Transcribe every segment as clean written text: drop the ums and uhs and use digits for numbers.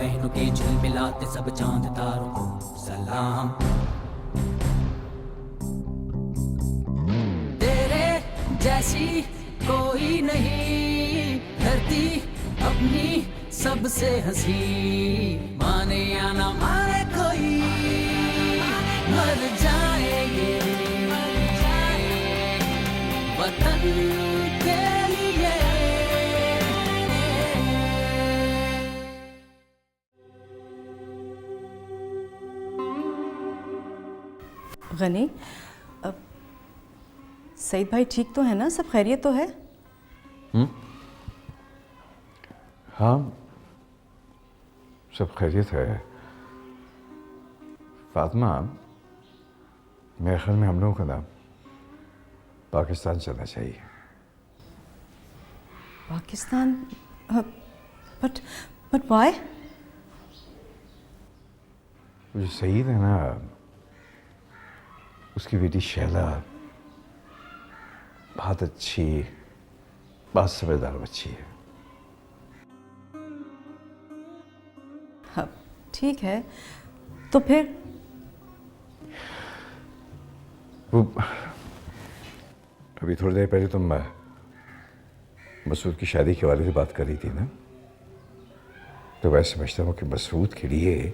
बहनों के झिलमिलाते सब चांद तारों को सलाम। तेरे जैसी कोई नहीं धरती अपनी सबसे हंसी, माने या ना माने कोई मर जाएंगे वतन के लिए। गनी, सईद भाई ठीक तो है ना? सब खैरियत तो है? हाँ, सब खैरियत है। फातिमा, मेरे ख्याल में हम लोगों का ना पाकिस्तान चलना चाहिए। पाकिस्तान? But why? जो सईद है ना, उसकी बेटी शैला बहुत अच्छी, बहुत समझदार बच्ची है। हाँ, ठीक है, तो फिर वो अभी थोड़ी देर पहले तुम मसूद की शादी के बारे में बात कर रही थी ना, तो मैं समझता हूँ कि मसूद के लिए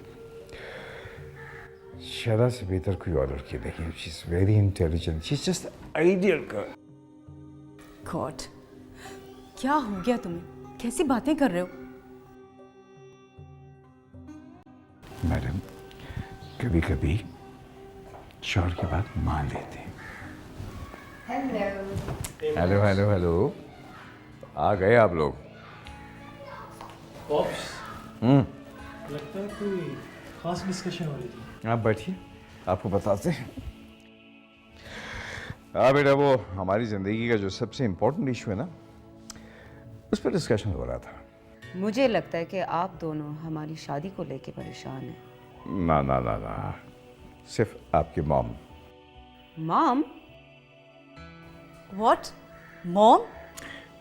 शैला से बेहतर कोई और लड़की नहीं है। She is very intelligent, she is just ideal girl. God, क्या हो गया तुम्हें? कैसी बातें कर रहे हो? मैडम, कभी कभी शौहर की बात मान लेते हैं। हेलो हेलो हेलो, आ गए आप लोग? लगता है कोई खास डिस्कशन हो रही थी। आप बैठिए, आपको बताते हैं। हाँ बेटा, वो हमारी ज़िंदगी का जो सबसे इम्पोर्टेंट इशू है ना, उस पर डिस्कशन हो रहा था। मुझे लगता है कि आप दोनों हमारी शादी को लेके परेशान हैं। ना ना ना ना, सिर्फ आपकी मॉम। मॉम? व्हाट? मॉम?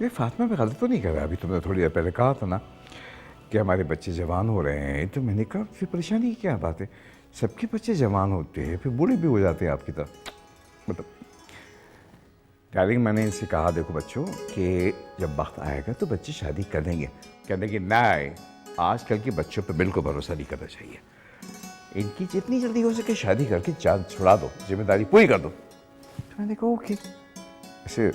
ये फातिमा पे गलत तो नहीं कर रहा? अभी तुमने थोड़ी देर पहले कहा था ना कि हमारे बच्चे जवान हो रहे हैं, तो मैंने कहा फिर परेशानी की क्या बात है? सबके बच्चे जवान होते हैं, फिर बूढ़े भी हो जाते हैं आपकी तरह। मतलब डार्लिंग, मैंने इनसे कहा देखो बच्चों कि जब वक्त आएगा तो बच्चे शादी करेंगे। कहने कि नहीं, आजकल के बच्चों पे बिल्कुल भरोसा नहीं करना चाहिए। इनकी जितनी जल्दी हो सके शादी करके चांद छुड़ा दो, जिम्मेदारी पूरी कर दो। तो मैंने कहा ओके। ऐसे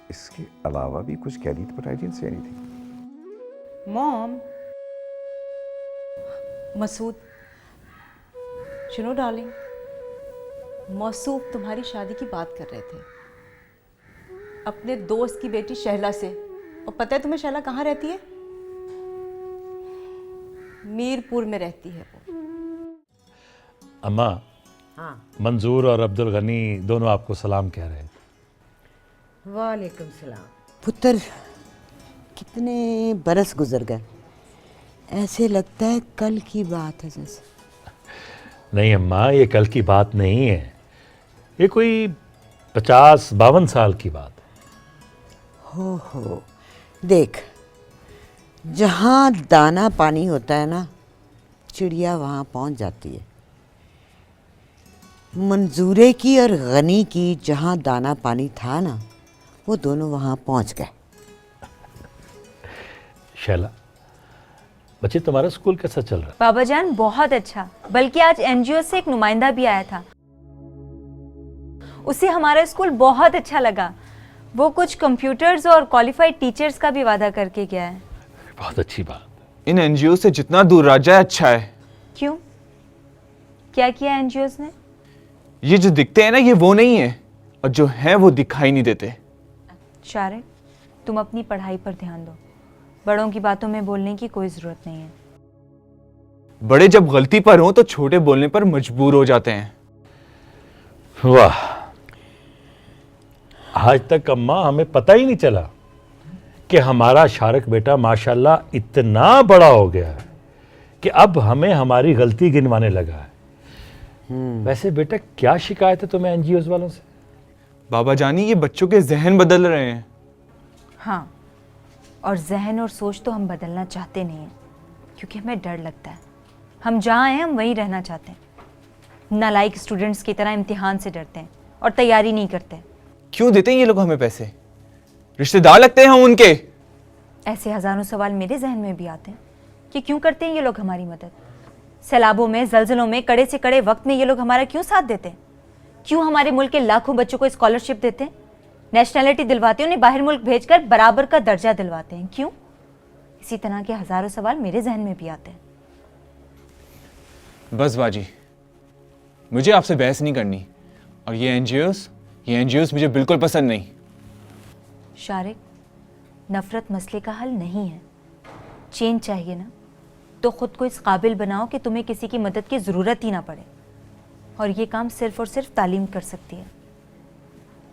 इसके अलावा भी कुछ कह रही थी, but I didn't say anything. Mom, Masood, सुनो डार्लिंग, मौसूफ तुम्हारी शादी की बात कर रहे थे अपने दोस्त की बेटी शहला से। और पता है तुम्हें शहला कहाँ रहती है? मीरपुर में रहती है वो। अम्मा, हाँ, मंजूर और अब्दुल गनी दोनों आपको सलाम कह रहे हैं। वालेकुम सलाम। पुत्र, कितने बरस गुजर गए, ऐसे लगता है कल की बात है जैसे। नहीं अम्मा, ये कल की बात नहीं है, ये कोई 50-52 साल की बात है। हो, देख, जहाँ दाना पानी होता है ना, चिड़िया वहाँ पहुँच जाती है। मंजूरे की और गनी की जहाँ दाना पानी था ना, वो दोनों वहाँ पहुँच गए। शैला, बच्चे तुम्हारा स्कूल कैसा चल रहा है? बाबा जान बहुत अच्छा, बल्कि आज एनजीओ से एक नुमाइंदा भी आया था। उसे हमारा स्कूल बहुत अच्छा लगा। वो कुछ कंप्यूटर्स और क्वालिफाइड टीचर्स का भी वादा करके गया है। बहुत अच्छी बात। इन एनजीओ से जितना दूर रह जाए अच्छा है। क्यों? क्या किया एनजीओस ने? ये जो दिखते हैं ना, ये वो नहीं है, और जो हैं वो दिखाई नहीं देते। शारिक, तुम अपनी पढ़ाई पर ध्यान दो। बड़ों की बातों में बोलने की कोई जरूरत नहीं है। बड़े जब गलती पर हों तो छोटे बोलने पर मजबूर हो जाते हैं। वाह, आज तक अम्मा हमें पता ही नहीं चला कि हमारा शारिक बेटा माशाल्लाह इतना बड़ा हो गया है कि अब हमें हमारी गलती गिनवाने लगा है। वैसे बेटा, क्या शिकायत है तुम्हें एनजीओस वालों से? बाबा जानी, ये बच्चों के जहन बदल रहे हैं। हाँ, और जहन और सोच तो हम बदलना चाहते नहीं हैं। क्योंकि हमें डर लगता है। हम जहाँ हैं हम वहीं रहना चाहते हैं। नालायक स्टूडेंट्स की तरह इम्तिहान से डरते हैं और तैयारी नहीं करते। क्यों देते हैं ये लोग हमें पैसे? रिश्तेदार लगते हैं हम उनके। ऐसे हज़ारों सवाल मेरे जहन में भी आते हैं कि क्यों करते हैं ये लोग हमारी मदद। सैलाबों में, जलजलों में, कड़े से कड़े वक्त में ये लोग हमारा क्यों साथ देते हैं? क्यों हमारे मुल्क के लाखों बच्चों को स्कॉलरशिप देते हैं, नेशनैलिटी दिलवाते हैं, उन्हें बाहर मुल्क भेजकर बराबर का दर्जा दिलवाते हैं? क्यों? इसी तरह के हज़ारों सवाल मेरे जहन में भी आते हैं। बस बाजी, मुझे आपसे बहस नहीं करनी। और ये एनजीओस मुझे बिल्कुल पसंद नहीं। शारिक, नफ़रत मसले का हल नहीं है। चेंज चाहिए ना, तो ख़ुद को इस काबिल बनाओ कि तुम्हें किसी की मदद की ज़रूरत ही ना पड़े। और ये काम सिर्फ़ और सिर्फ तालीम कर सकती है।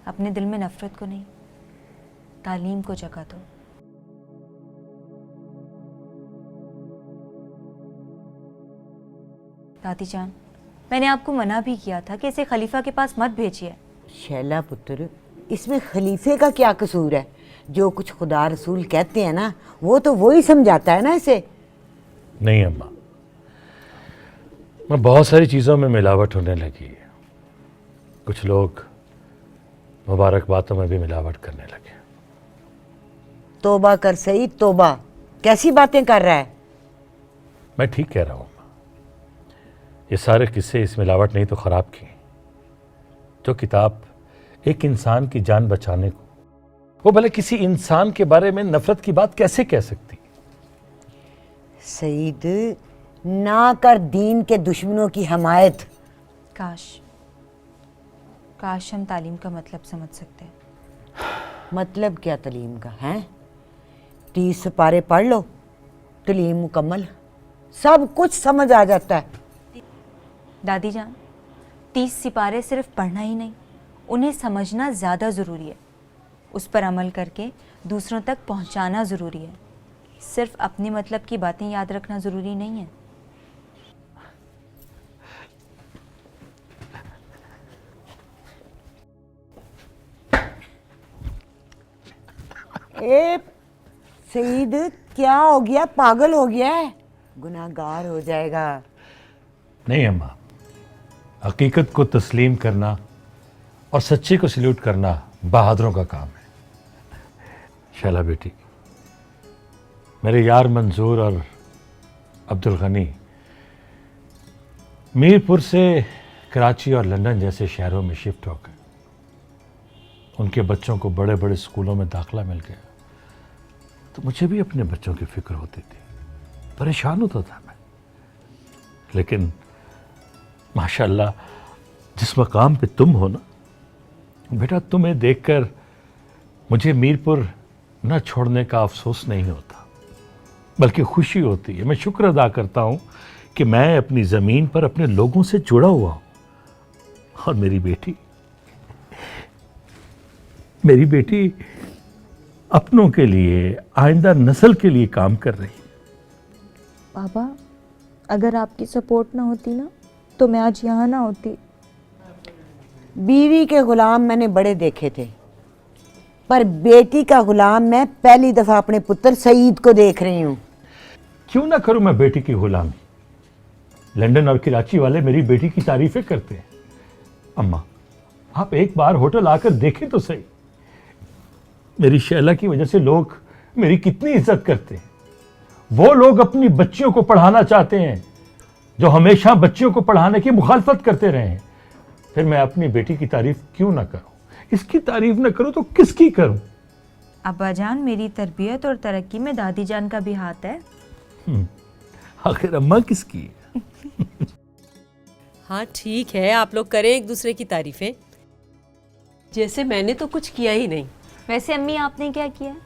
अपने दिल में नफ़रत को नहीं, तालीम को जगह दो। दादी जान, मैंने आपको मना भी किया था कि इसे खलीफा के पास मत भेजिए। शैला पुत्र, इसमें खलीफे का क्या कसूर है? जो कुछ खुदा रसूल कहते हैं ना, वो तो वही समझाता है ना इसे। नहीं अम्मा, मैं बहुत सारी चीज़ों में मिलावट होने लगी है। कुछ लोग मुबारक बातों में भी मिलावट करने लगे। तौबा कर सही, तौबा। कैसी बातें कर रहा है? मैं ठीक कह रहा हूँ अम्मा। ये सारे किस्से इस मिलावट नहीं तो ख़राब की। जो किताब एक इंसान की जान बचाने को, वो भले किसी इंसान के बारे में नफ़रत की बात कैसे कह सकती? सईद, ना कर दीन के दुश्मनों की हमायत। काश हम तालीम का मतलब समझ सकते। मतलब क्या तालीम का है? 30 सिपारे पढ़ लो, तालीम मुकम्मल, सब कुछ समझ आ जाता है। दादी जान, 30 सिपारे सिर्फ पढ़ना ही नहीं, उन्हें समझना ज़्यादा ज़रूरी है। उस पर अमल करके दूसरों तक पहुंचाना ज़रूरी है। सिर्फ अपने मतलब की बातें याद रखना ज़रूरी नहीं है। ए सईद, क्या हो गया? पागल हो गया है? गुनाहगार हो जाएगा। नहीं अम्मा, हकीकत को तस्लीम करना और सच्चे को सल्यूट करना बहादुरों का काम है। शैला बेटी, मेरे यार मंजूर और अब्दुल गनी मीरपुर से कराची और लंदन जैसे शहरों में शिफ्ट हो गए। उनके बच्चों को बड़े बड़े स्कूलों में दाखिला मिल गया, तो मुझे भी अपने बच्चों की फिक्र होती थी, परेशान होता था मैं। लेकिन माशाल्लाह, जिस मकाम पे तुम हो ना बेटा, तुम्हें देखकर मुझे मीरपुर न छोड़ने का अफसोस नहीं होता, बल्कि खुशी होती है। मैं शुक्र अदा करता हूँ कि मैं अपनी ज़मीन पर अपने लोगों से जुड़ा हुआ हूँ। और मेरी बेटी अपनों के लिए, आइंदा नस्ल के लिए काम कर रही है। पापा, अगर आपकी सपोर्ट ना होती ना, तो मैं आज यहाँ ना होती। बीवी के गुलाम मैंने बड़े देखे थे, पर बेटी का गुलाम मैं पहली दफा अपने पुत्र सईद को देख रही हूँ। क्यों ना करूं मैं बेटी की गुलामी? लंदन और कराची वाले मेरी बेटी की तारीफें करते हैं। अम्मा, आप एक बार होटल आकर देखें तो सही। मेरी शैला की वजह से लोग मेरी कितनी इज्जत करते हैं। वो लोग अपनी बच्चियों को पढ़ाना चाहते हैं जो हमेशा बच्चियों को पढ़ाने की मुखालफत करते रहे हैं। फिर मैं अपनी बेटी की तारीफ क्यों ना करूं? इसकी तारीफ ना करूं तो किसकी करूं? अब्बा जान, मेरी तरबियत और तरक्की में दादी जान का भी हाथ है। आखिर अम्मा किसकी है? हाँ ठीक है, आप लोग करें एक दूसरे की तारीफें। जैसे मैंने तो कुछ किया ही नहीं। वैसे अम्मी, आपने क्या किया?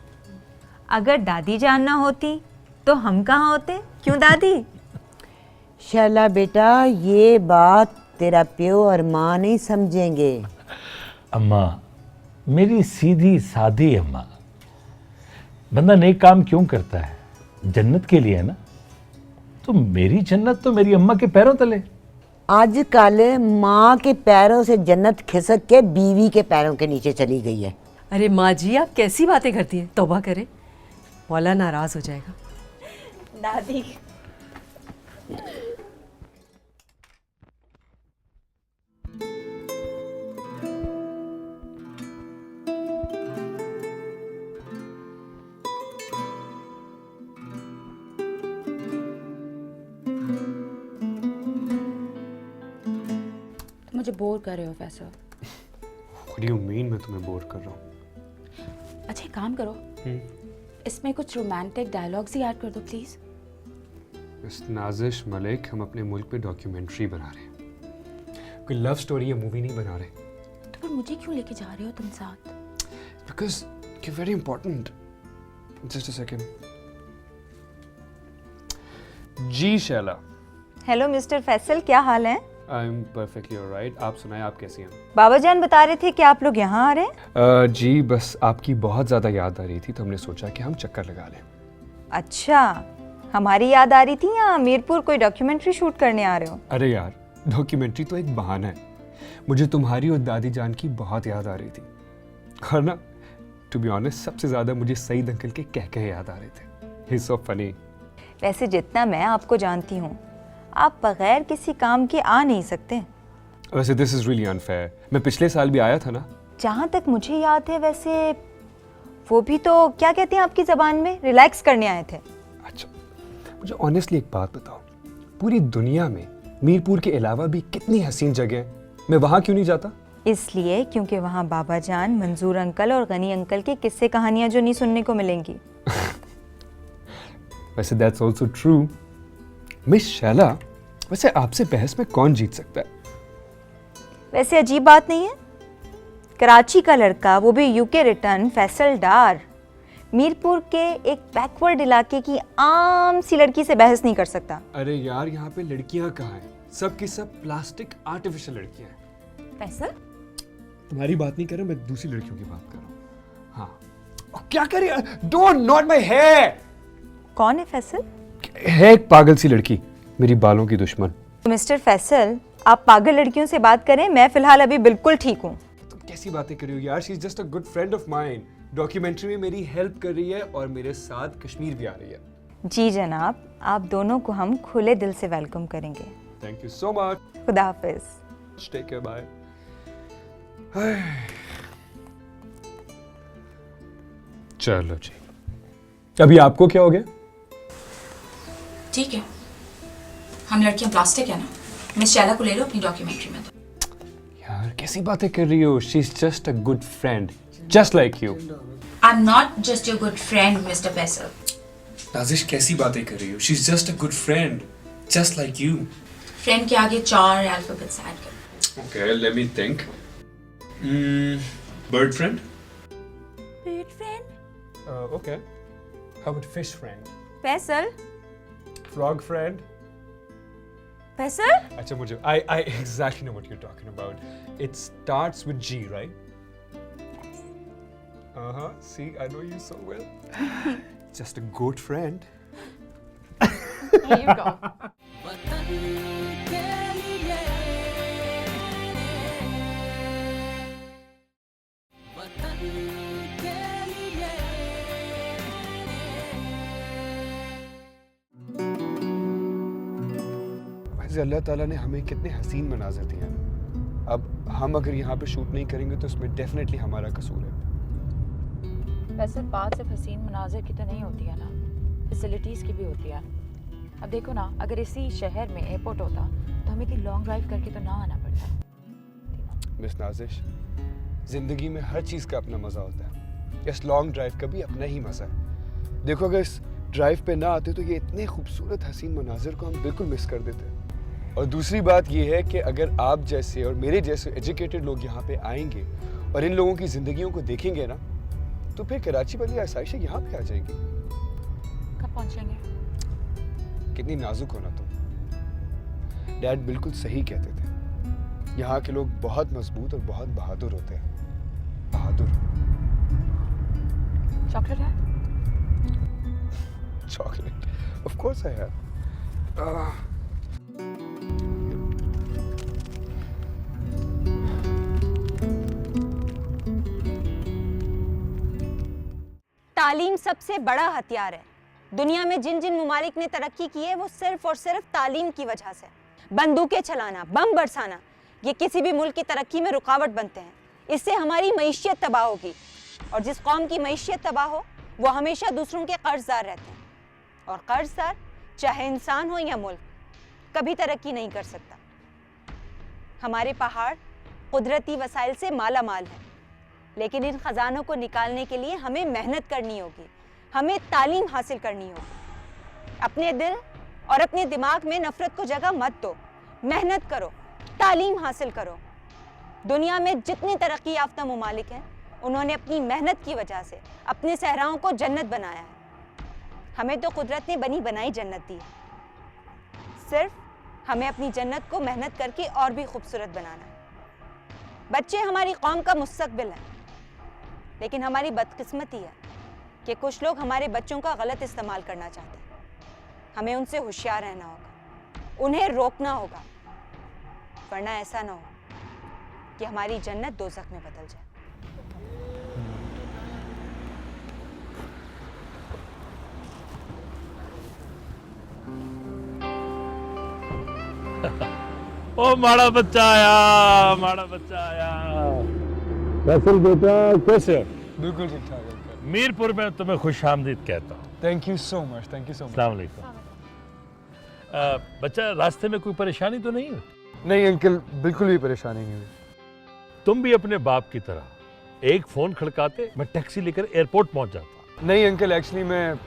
अगर दादी जान ना होती तो हम कहाँ होते? क्यों दादी? शैला बेटा, ये बात तेरा प्यो और माँ नहीं समझेंगे। अम्मा, मेरी सीधी सादी अम्मा। बंदा नेक काम क्यों करता है? जन्नत के लिए है ना। तो मेरी जन्नत तो मेरी अम्मा के पैरों तले। आजकल माँ के पैरों से जन्नत खिसक के बीवी के पैरों के नीचे चली गई है। अरे माँ जी, आप कैसी बातें करती हैं? तौबा करें, मौला नाराज हो जाएगा। दादी, मुझे बोर कर रहे हो Faisal. What do you mean मैं तुम्हें बोर कर रहा हूँ? अच्छा एक काम करो, इसमें कुछ रोमांटिक डायलॉग्स ही ऐड कर दो प्लीज। मिस नाजिश मलिक, हम अपने मुल्क पे डॉक्यूमेंट्री बना रहे हैं, कोई लव स्टोरी या मूवी नहीं बना रहे। तो फिर मुझे क्यों लेके जा रहे हो तुम साथ? Because you're very important. Just a second. जी शैला। हेलो मिस्टर फैसल, क्या हाल है? I'm perfectly alright. आप सुनाएं, आप कैसी हैं? बाबा जान बता रहे थे कि आप लोग यहाँ आ रहे हैं। जी बस आपकी बहुत ज़्यादा याद आ रही थी तो हमने सोचा कि हम चक्कर लगा लें। अच्छा, हमारी याद आ रही थी या मीरपुर कोई डॉक्यूमेंट्री शूट करने आ रहे हो? अरे यार, डॉक्यूमेंट्री तो एक बहाना है। मुझे तुम्हारी और दादी जान की बहुत याद आ रही थी, और ना टू बी ऑनेस्ट सबसे ज़्यादा मुझे सईद अंकल के कह याद आ रहे थे। He's so funny. वैसे जितना मैं आपको जानती हूँ, आप बगैर किसी काम के आ नहीं सकते। वैसे दिस इज़ रियली अनफेयर। मैं पिछले साल भी आया था ना। जहाँ तक मुझे याद है, वैसे वो भी तो क्या कहते हैं आपकी ज़बान में, रिलैक्स करने आए थे। अच्छा, मुझे ऑनेस्टली एक बात बताओ, पूरी दुनिया में मीरपुर के अलावा भी कितनी हसीन जगह हैं, मैं वहाँ क्यों नहीं जाता? इसलिए क्योंकि वहाँ बाबा जान, मंजूर अंकल और गनी अंकल के किस्से कहानियाँ जो नहीं सुनने को मिलेंगी। वैसे that's also true. Miss Shaila, वैसे आपसे बहस में कौन जीत सकता है? वैसे अजीब बात नहीं है, कराची का लड़का, वो भी यूके रिटर्न, फैसल डार, मीरपुर के एक बैकवर्ड इलाके की आम सी लड़की से बहस नहीं कर सकता। अरे यार, यहाँ पे लड़कियाँ कहाँ हैं? सब की सब प्लास्टिक आर्टिफिशियल लड़कियाँ हैं। फैसल? तुम्हारी बात नहीं कर रहा, मैं दूसरी लड़कियों की बात कर रहा हूँ। हाँ, क्या करे? Don't not my hair. कौन है फैसल? है एक पागल सी लड़की, मेरी बालों की दुश्मन। मिस्टर फैसल, आप पागल लड़कियों से बात करें, मैं फिलहाल अभी बिल्कुल ठीक हूँ। तुम कैसी बातें कर रही हो यार? She is just a good friend of mine. Documentary में मेरी हेल्प कर रही है और मेरे साथ कश्मीर भी आ रही है। जी जनाब, आप दोनों को हम खुले दिल से वेलकम करेंगे। Thank you so much. खुदा हाफिज। Take care, bye. चलो जी, अभी आपको क्या हो गया? ठीक है, हम लड़कियां प्लास्टिक है ना, मिस शैला को ले लो अपनी डॉक्यूमेंट्री में। यार कैसी बातें कर रही हो? She is just a good friend, just like you. I am not just your good friend mister Faisal. Nazish कैसी बातें कर रही हो? She is just a good friend, just like you. Friend के आगे 4 अल्फाबेट्स ऐड करो। Okay, let me think. Bird friend? Bird friend? Okay. How about fish friend? Faisal? Frog friend? Faisal? अच्छा, मुझे I exactly know what you're talking about. It starts with G, right? See, I know you so well. Just a good friend. Here you go. अल्लाह ताला ने हमें कितने हसीन मनाज़र दिए हैं। अब हम अगर यहाँ पे शूट नहीं करेंगे तो इसमें डेफिनेटली हमारा कसूर है। वैसे बात सिर्फ हसीन मनाजिर की तो नहीं होती है ना, फैसिलिटीज़ की भी होती है। अब देखो ना, अगर इसी शहर में एयरपोर्ट होता तो हमें कि लॉन्ग ड्राइव करके तो ना आना पड़ता। मिस नाजिश, ज़िंदगी में हर चीज़ का अपना मज़ा होता है। इस लॉन्ग ड्राइव का भी अपना ही मज़ा है। देखो, अगर इस ड्राइव पे ना आते तो ये इतने खूबसूरत हसीन मनाजिर को हम बिल्कुल मिस कर देते। और दूसरी बात ये है कि अगर आप जैसे और मेरे जैसे एजुकेटेड लोग यहाँ पे आएंगे और इन लोगों की ज़िंदगियों को देखेंगे ना, तो फिर कराची वाली आसाइशें यहाँ पे आ जाएंगी। कब पहुँचेंगे? कितनी नाजुक हो ना तुम। डैड बिल्कुल सही कहते थे, यहाँ के लोग बहुत मजबूत और बहुत बहादुर होते हैं। बहादुर। चॉकलेट है? Chocolate? Of course I have. तालीम सबसे बड़ा हथियार है। दुनिया में जिन जिन मुमालिक ने तरक्की की है, वो सिर्फ और सिर्फ तालीम की वजह से। बंदूकें चलाना, बम बरसाना, ये किसी भी मुल्क की तरक्की में रुकावट बनते हैं। इससे हमारी मईशियत तबाह होगी, और जिस कौम की मईशियत तबाह हो वो हमेशा दूसरों के कर्जदार रहते हैं, और कर्जदार चाहे इंसान हो या मुल्क, कभी तरक्की नहीं कर सकता। हमारे पहाड़ कुदरती वसाइल से माला माल हैं, लेकिन इन खजानों को निकालने के लिए हमें मेहनत करनी होगी, हमें तालीम हासिल करनी होगी। अपने दिल और अपने दिमाग में नफरत को जगह मत दो, मेहनत करो, तालीम हासिल करो। दुनिया में जितने तरक्की याफ्ता मुमालिक हैं, उन्होंने अपनी मेहनत की वजह से अपने सहराओं को जन्नत बनाया है। हमें तो कुदरत ने बनी बनाई जन्नत दी है, सिर्फ हमें अपनी जन्नत को मेहनत करके और भी खूबसूरत बनाना है। बच्चे हमारी कौम का मुस्तकबिल है, लेकिन हमारी बदकिस्मती है कि कुछ लोग हमारे बच्चों का गलत इस्तेमाल करना चाहते हैं। हमें उनसे होशियार रहना होगा, उन्हें रोकना होगा, वरना ऐसा ना हो कि हमारी जन्नत दोज़ख में बदल जाए। ओ माड़ा बच्चा आया, माड़ा बच्चा आया। फैसल बेटा कैसे? बिल्कुल ठीक ठाक अंकल। मीरपुर में तुम्हें खुश आमदीद कहता हूँ। Thank you so much, thank you so much. अस्सलाम वालेकुम। बच्चा, रास्ते में कोई परेशानी तो नहीं हुई? नहीं अंकल, बिल्कुल भी परेशानी नहीं हुई। तुम भी अपने बाप की तरह एक फोन खड़काते, मैं टैक्सी लेकर एयरपोर्ट पहुंच जाता। नहीं अंकल, एक्चुअली मैं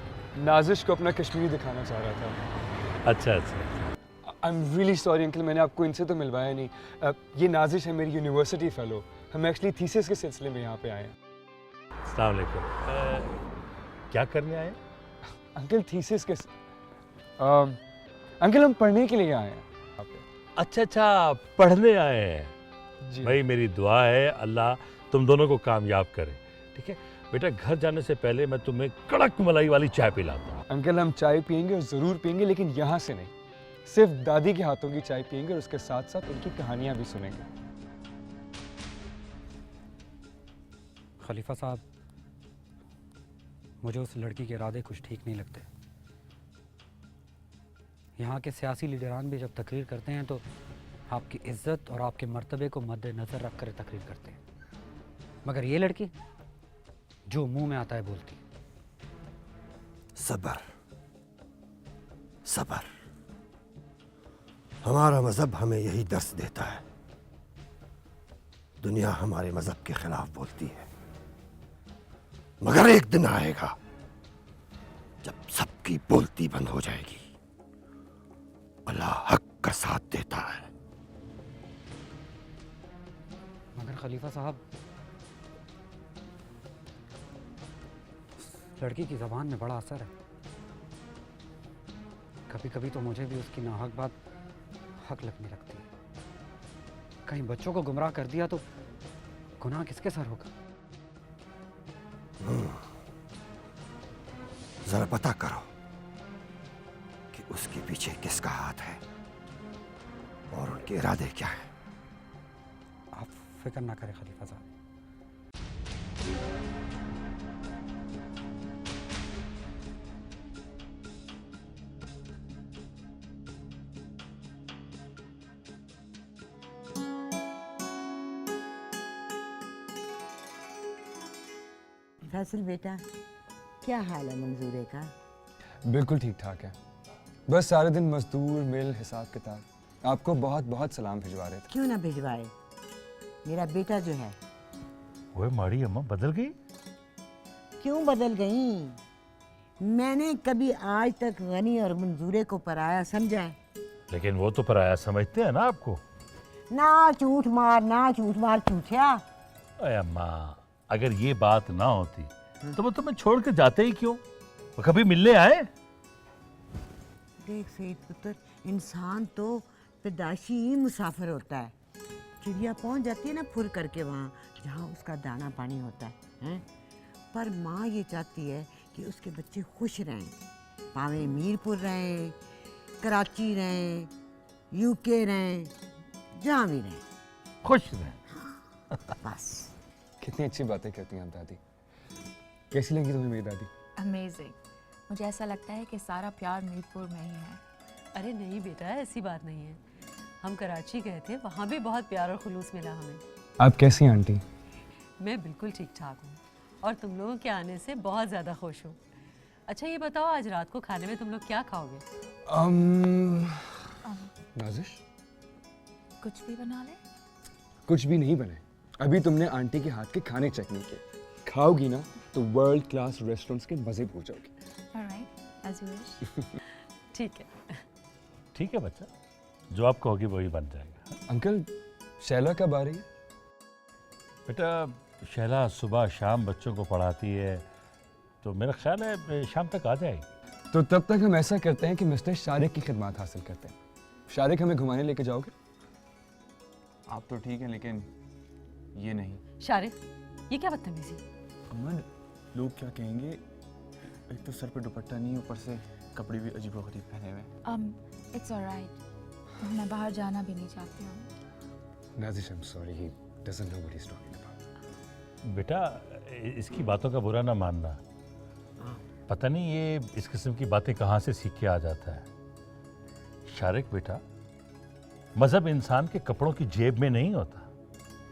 नाजिश को अपना कश्मीरी दिखाना चाह रहा था। अच्छा अच्छा। I am really sorry uncle, मैंने आपको इनसे तो मिलवाया नहीं। ये नाजिश है मेरी यूनिवर्सिटी फेलो। हम एक्चुअली थीसिस के सिलसिले में यहाँ पे आए हैं। अस्सलाम वालेकुम। क्या करने आए? अंकल थीसिस के अंकल हम पढ़ने के लिए आए हैं यहाँ पे। अच्छा अच्छा, पढ़ने आए हैं। जी भाई मेरी दुआ है अल्लाह तुम दोनों को कामयाब करे। ठीक है बेटा, घर जाने से पहले मैं तुम्हें कड़क मलाई वाली चाय पिलाता हूँ। अंकल हम चाय पियेंगे और ज़रूर पियेंगे, लेकिन यहाँ से नहीं, सिर्फ दादी के हाथों की चाय पियेंगे और उसके साथ साथ उनकी कहानियाँ भी सुनेंगे। खलीफा साहब, मुझे उस लड़की के इरादे कुछ ठीक नहीं लगते। यहाँ के सियासी लीडरान भी जब तकरीर करते हैं तो आपकी इज्जत और आपके मर्तबे को मद्देनज़र रख कर तकरीर करते हैं, मगर ये लड़की जो मुंह में आता है बोलती। सब्र सब्र, हमारा मज़हब हमें यही दर्स देता है। दुनिया हमारे मज़हब के खिलाफ बोलती है, मगर एक दिन आएगा जब सबकी बोलती बंद हो जाएगी। अल्लाह हक का साथ देता है। मगर खलीफा साहब, लड़की की ज़बान में बड़ा असर है। कभी कभी तो मुझे भी उसकी नाहक बात हक लगने लगती है। कहीं बच्चों को गुमराह कर दिया तो गुनाह किसके सर होगा? जरा पता करो कि उसके पीछे किसका हाथ है और उनके इरादे क्या है। आप फिक्र ना करें खलीफा साहब। फैसल बेटा, क्या हाल है मंजूरे का? बिल्कुल ठीक ठाक है, बस सारे दिन मजदूर मिल हिसाब किताब। आपको बहुत बहुत सलाम भिजवा रहे थे। क्यों ना भिजवाए, मेरा बेटा जो है। ओए माड़ी अम्मा बदल गई? क्यों बदल गई? मैंने कभी आज तक गनी और मंजूरे को पराया समझा है? लेकिन वो तो पराया समझते हैं ना आपको। ना झूठ मार, ना झूठ मार झूठिया। अरे अम्मा, अगर ये बात ना होती तो वो तुम्हें छोड़ के जाते ही क्यों? वो कभी मिलने आए? देख सईद पुत्र, इंसान तो पैदाशी ही मुसाफिर होता है। चिड़िया पहुंच जाती है ना फुर करके वहाँ जहाँ उसका दाना पानी होता है? पर माँ ये चाहती है कि उसके बच्चे खुश रहें, पावे मीरपुर रहें, कराची रहें, यूके रहें, जहाँ भी रहें, खुश रहें। बस। कितनी अच्छी बातें कहती हैं आप दादी। कैसी लगी तुम्हें मेरी दादी? अमेजिंग। मुझे ऐसा लगता है कि सारा प्यार मीरपुर में ही है। अरे नहीं बेटा, ऐसी बात नहीं है। हम कराची गए थे, वहाँ भी बहुत प्यार और खुलूस मिला हमें। आप कैसी हैं आंटी? मैं बिल्कुल ठीक ठाक हूँ और तुम लोगों के आने से बहुत ज़्यादा खुश हूँ। अच्छा ये बताओ, आज रात को खाने में तुम लोग क्या खाओगे? नाजिश, कुछ भी बना ले? कुछ भी नहीं बने, अभी तुमने आंटी के हाथ के खाने चेक नहीं किए। खाओगी ना तो वर्ल्ड क्लास रेस्टोरेंट्स के मजे भूल जाओगी। Alright, as you wish. ठीक है। ठीक है बच्चा, जो आप कहोगी वही बन जाएगा। अंकल, शैला कब आ रही है? बेटा शैला सुबह शाम बच्चों को पढ़ाती है, तो मेरा ख्याल है शाम तक आ जाएगी। तो तब तक हम ऐसा करते हैं कि मिस्टर शारिक की खिदमत हासिल करते हैं। शारिक, हमें घुमाने लेके जाओगे? आप तो ठीक है लेकिन ये नहीं। शारिक, ये क्या बदतमीजी? अम्मा, लोग क्या कहेंगे? एक तो सर पे दुपट्टा नहीं, ऊपर से कपड़े भी अजीबोगरीब पहने हुए। It's alright. मैं बाहर जाना भी नहीं चाहती हूँ। Nazish, I'm sorry, he doesn't know what he's talking about. बेटा इसकी बातों का बुरा ना मानना, पता नहीं ये इस किस्म की बातें कहाँ से सीख के आ जाता है। शारिक बेटा, मजहब इंसान के कपड़ों की जेब में नहीं होता,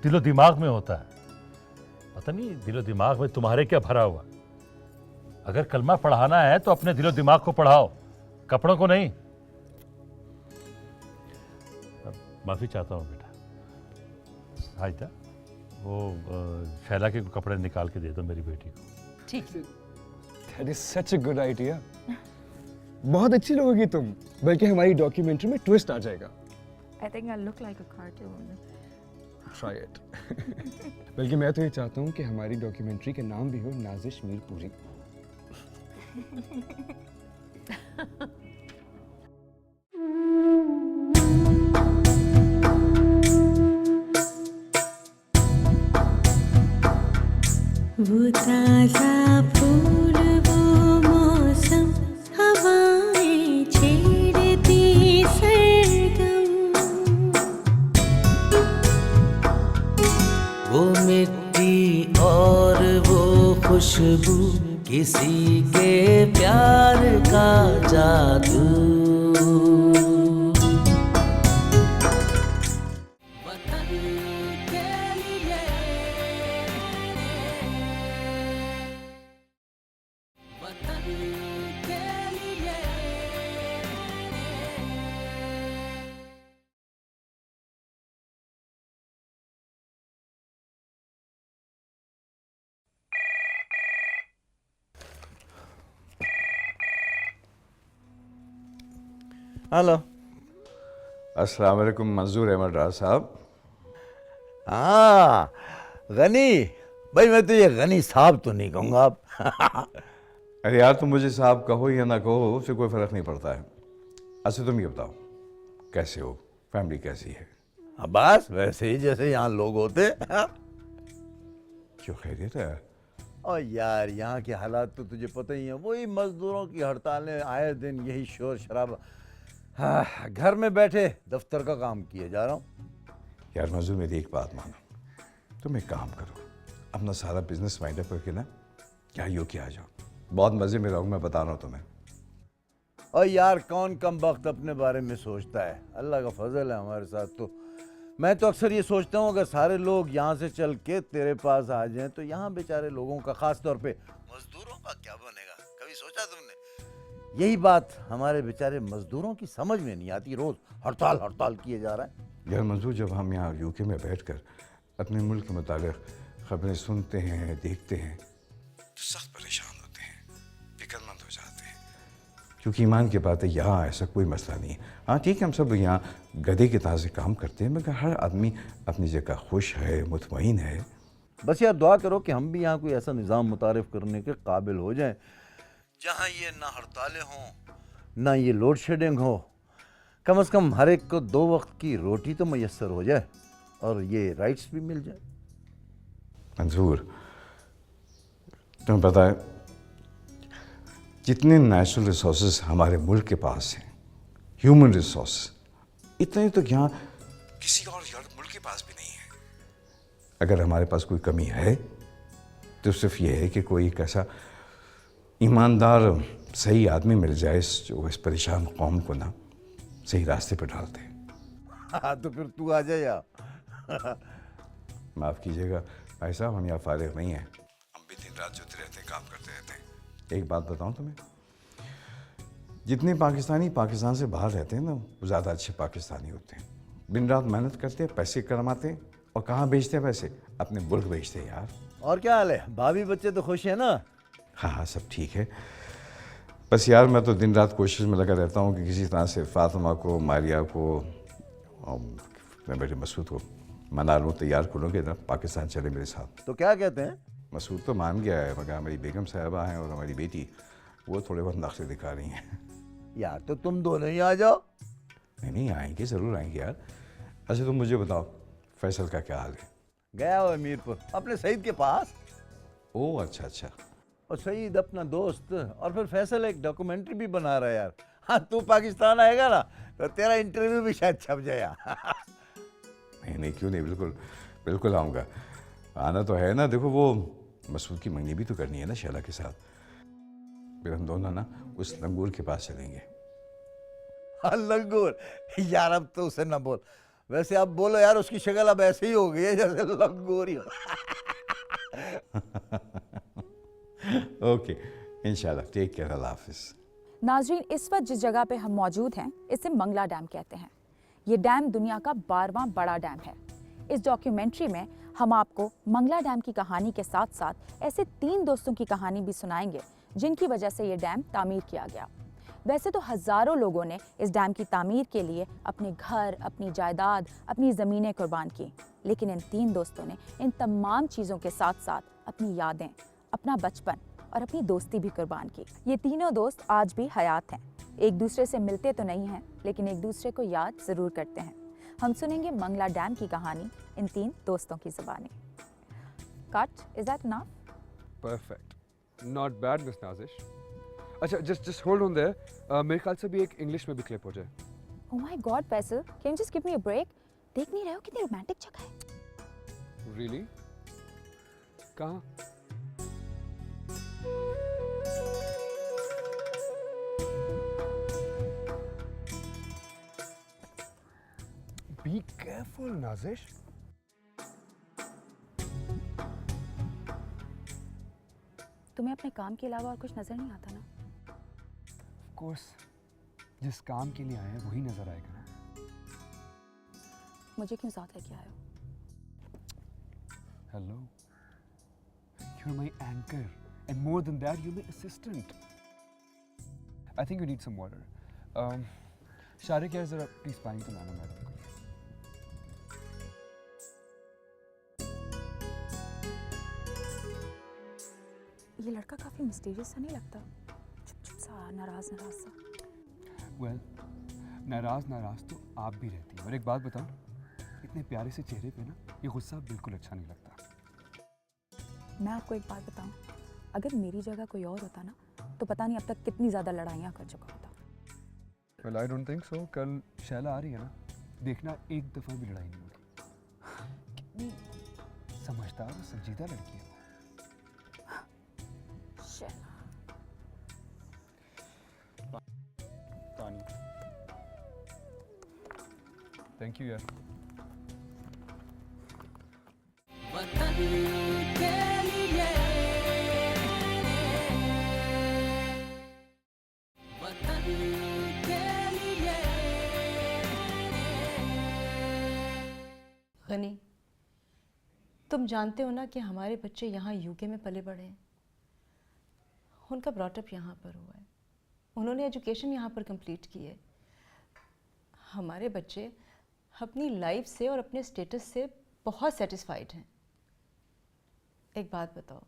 दिलो दिमाग में होता है। पता नहीं दिलो दिमाग में तुम्हारे क्या भरा हुआ। अगर कलमा पढ़ाना है तो अपने दिलो दिमाग को पढ़ाओ, कपड़ों को नहीं। माफी चाहता हूँ बेटा। आयता, वो शैला के कपड़े निकाल के दे दो मेरी बेटी को। ठीक है। That is such a good idea. बहुत अच्छी लगोगी तुम, बल्कि हमारी डॉक्यूमेंट्री में ट्विस्ट आ जाएगा। I think I look like a cartoon. Try it. बल्कि मैं तो ये चाहता हूँ कि हमारी डॉक्यूमेंट्री का नाम भी हो नाजिश मीरपुरी। वो ताजा फूल, वो मौसम, हवाएं छेड़ती सरगम, वो मिट्टी और वो खुशबू, किसी के प्यार का जादू। हेलो, अस्सलाम वालेकुम मंजूर अहमद डार साहब। हाँ गनी भाई, मैं तो ये गनी साहब तो नहीं कहूँगा आप। अरे यार, तुम मुझे साहब कहो या ना कहो, उससे कोई फ़र्क नहीं पड़ता है। अच्छा तुम ये बताओ, कैसे हो, फैमिली कैसी है? बस वैसे ही जैसे यहाँ लोग होते। क्यों, खैरियत है? और यार यहाँ के हालात तो तुझे पता ही है, वही मजदूरों की हड़तालें, आए दिन यही शोर शराबा। हाँ, घर में बैठे दफ्तर का काम किए जा रहा हूँ। यार मंजूर, मेरी एक बात मानो, तुम एक काम करो, अपना सारा बिजनेस वाइंड अप करके ना क्या यू के आ जाओ, बहुत मज़े में रहूँ, मैं बता रहा हूँ तुम्हें। और यार कौन कम वक्त अपने बारे में सोचता है, अल्लाह का फजल है हमारे साथ। तो मैं तो अक्सर ये सोचता हूँ, अगर सारे लोग यहाँ से चल के तेरे पास आ जाएं तो यहाँ बेचारे लोगों का, खास तौर पे मजदूरों का क्या बनेगा? कभी सोचा तुमने? यही बात हमारे बेचारे मजदूरों की समझ में नहीं आती, रोज हड़ताल किए जा रहा है। यार मंजूर, जब हम यहाँ यूके में बैठकर अपने मुल्क के मुताबिक खबरें सुनते हैं, देखते हैं, तो सख्त परेशान होते हैं, फिक्रमंद हो जाते हैं, क्योंकि ईमान की बात है, यहाँ ऐसा कोई मसला नहीं है। हाँ ठीक है, हम सब यहाँ गधे की तरह से काम करते हैं, मगर हर आदमी अपनी जगह खुश है, मुतमईन है। बस यार दुआ करो कि हम भी यहाँ कोई ऐसा निज़ाम मुतारिफ करने के काबिल हो जाएं जहाँ ये ना हड़तालें हों, ना ये लोड शेडिंग हो, कम से कम हर एक को 2 वक्त की रोटी तो मैसर हो जाए और ये राइट्स भी मिल जाए। मंजूर, तुम्हें पता है, जितने नेचुरल रिसोर्सेज हमारे मुल्क के पास हैं, ह्यूमन रिसोर्स, इतने तो यहाँ किसी और मुल्क के पास भी नहीं है। अगर हमारे पास कोई कमी है तो सिर्फ ये है कि कोई एक ऐसा ईमानदार सही आदमी मिल जाए जो इस परेशान कौम को ना सही रास्ते पर डाल दे। हाँ तो फिर तू आ जा यार। माफ़ कीजिएगा भाई साहब, हम यहाँ फारिग नहीं हैं, हम भी दिन रात जुटे रहते हैं, काम करते रहते हैं। एक बात बताऊँ तुम्हें, जितने पाकिस्तानी पाकिस्तान से बाहर रहते हैं ना, वो ज़्यादा अच्छे पाकिस्तानी होते हैं। दिन रात मेहनत करते हैं, पैसे कमाते हैं, और कहाँ भेजते हैं पैसे? अपने मुल्क भेजते हैं यार। और क्या हाल है? भाभी बच्चे तो खुश हैं ना? हाँ हाँ, सब ठीक है। बस यार मैं तो दिन रात कोशिश में लगा रहता हूँ कि किसी तरह से फातिमा को, मारिया को और मैं बेटे मसूद को मना लूँ, तैयार करूँगे ना पाकिस्तान चले मेरे साथ। तो क्या कहते हैं? मसूद तो मान गया है, मगर हमारी बेगम साहबा हैं और हमारी बेटी वो थोड़े बहुत नक्शे दिखा रही हैं। यार तो तुम दोनों ही आ जाओ। नहीं आएंगे, ज़रूर आएंगे यार। अच्छा तुम मुझे बताओ, फैसल का क्या हाल है? गया हो मीरपुर अपने सईद के पास। ओह अच्छा अच्छा। और सईद अपना दोस्त, और फिर फैसल एक डॉक्यूमेंट्री भी बना रहा है यार। हाँ तू पाकिस्तान आएगा ना तो तेरा इंटरव्यू भी शायद छप जाएगा। नहीं क्यों नहीं, बिल्कुल बिल्कुल आऊँगा। आना तो है ना। देखो वो मसूद की मंगनी भी तो करनी है ना शैला के साथ। फिर हम दोनों ना उस लंगूर के पास चलेंगे। हाँ लंगूर यार, अब तो उसे ना बोल। वैसे अब बोलो यार, उसकी शक्ल अब ऐसे ही हो गई है जैसे लंगूर ही हो। ओके इंशाल्लाह, टेक केयर, अल्लाह हाफिज़। नाजरीन, इस वक्त जिस जगह पे हम मौजूद हैं इसे मंगला डैम कहते हैं। ये डैम दुनिया का 12वां बड़ा डैम है। इस डॉक्यूमेंट्री में हम आपको मंगला डैम की कहानी के साथ साथ ऐसे 3 दोस्तों की कहानी भी सुनाएंगे जिनकी वजह से ये डैम तामीर किया गया। वैसे तो हज़ारों लोगों ने इस डैम की तामीर के लिए अपने घर, अपनी जायदाद, अपनी ज़मीनें कुर्बान की, लेकिन इन 3 दोस्तों ने इन तमाम चीज़ों के साथ साथ अपनी यादें, अपना बचपन और अपनी दोस्ती भी कुर्बान की। ये तीनों दोस्त आज भी हयात हैं। एक दूसरे से मिलते तो नहीं हैं, लेकिन एक दूसरे को याद ज़रूर करते हैं। हम सुनेंगे मंगला डैम की कहानी इन 3 दोस्तों की ज़ुबानी। Cut, is that enough? Perfect, not bad miss Nazish. अच्छा जस्ट होल्ड ऑन देयर, मेरे ख्याल से भी एक इंग्लिश में भी क्लिप हो जाए। Oh my god Faisal, can you just give me a break? देख नहीं रहे हो कितनी रोमांटिक जगह है? रियली? कहाँ? Be careful, Nazish. तुम्हें अपने काम के अलावा और कुछ नजर नहीं आता ना? Of course, जिस काम के लिए आए हैं वही नजर आएगा ना। मुझे क्यों साथ लेके आए हो? Hello, you're my anchor, and more than that, you're my assistant. I think you need some water. Shariq यार जरा प्लीज पानी तो लाना मैडम को। ये लड़का काफी मिस्टीरियस सा नहीं लगता? चुप सा, नाराज सा। Well, नाराज तो आप भी रहती हैं। और एक बात बताऊं, इतने प्यारे से चेहरे पे ना ये गुस्सा बिल्कुल अच्छा नहीं लगता। मैं आपको एक बात बताऊं, अगर मेरी जगह कोई और होता ना तो पता नहीं अब तक कितनी ज्यादा लड़ाइयाँ कर चुका होता। Well, I don't think so. कल शैला आ रही है ना, देखना एक दफा भी लड़ाई नहीं होगी। कितनी समझदार और संजीदा लड़की है। पानी। Thank you यार। वतन के लिए, वतन के लिए। गनी, तुम जानते हो ना कि हमारे बच्चे यहाँ यूके में पले बड़े हैं। उनका ब्रॉटअप यहाँ पर हुआ है, उन्होंने एजुकेशन यहाँ पर कंप्लीट की है। हमारे बच्चे अपनी लाइफ से और अपने स्टेटस से बहुत सेटिस्फाइड हैं। एक बात बताओ,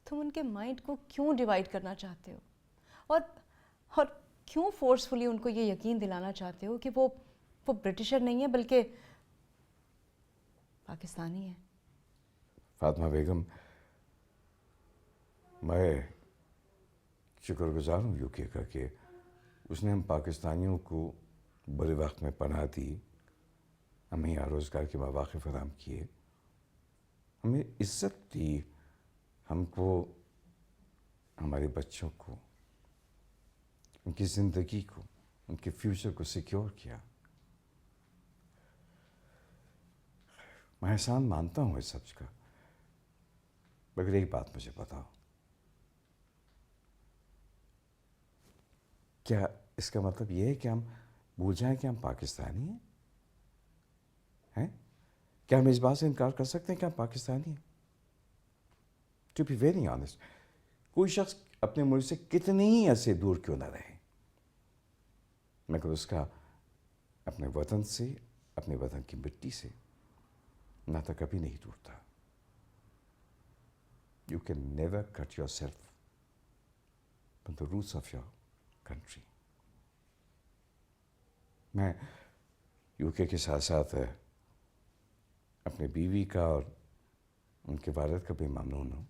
तुम उनके माइंड को क्यों डिवाइड करना चाहते हो और क्यों फोर्सफुली उनको ये यकीन दिलाना चाहते हो कि वो ब्रिटिशर नहीं है बल्कि पाकिस्तानी है? फातिमा बेगम, मैं शुक्रगुजार हूँ यूके का कि उसने हम पाकिस्तानियों को बुरे वक्त में पनाह दी, हमें यहाँ रोज़गार के मौक़े फराहम किए, हमें इज़्ज़त दी, हमको, हमारे बच्चों को, उनकी ज़िंदगी को, उनके फ्यूचर को सिक्योर किया। मैं एहसान मानता हूँ इस सच का, मगर एक बात मुझे बताओ, क्या इसका मतलब ये है कि हम भूल जाएं कि हम पाकिस्तानी हैं? हैं? क्या हम इस बात से इनकार कर सकते हैं कि हम पाकिस्तानी हैं? टू बी वेरी ऑनेस्ट, कोई शख्स अपने मुल्क से कितने ही ऐसे दूर क्यों ना रहे, मगर उसका अपने वतन से, अपने वतन की मिट्टी से नाता कभी नहीं टूटता। You can never cut yourself from the roots of your country. मैं यूके के साथ साथ अपने बीवी का और उनके वालिद का भी ममनून हूँ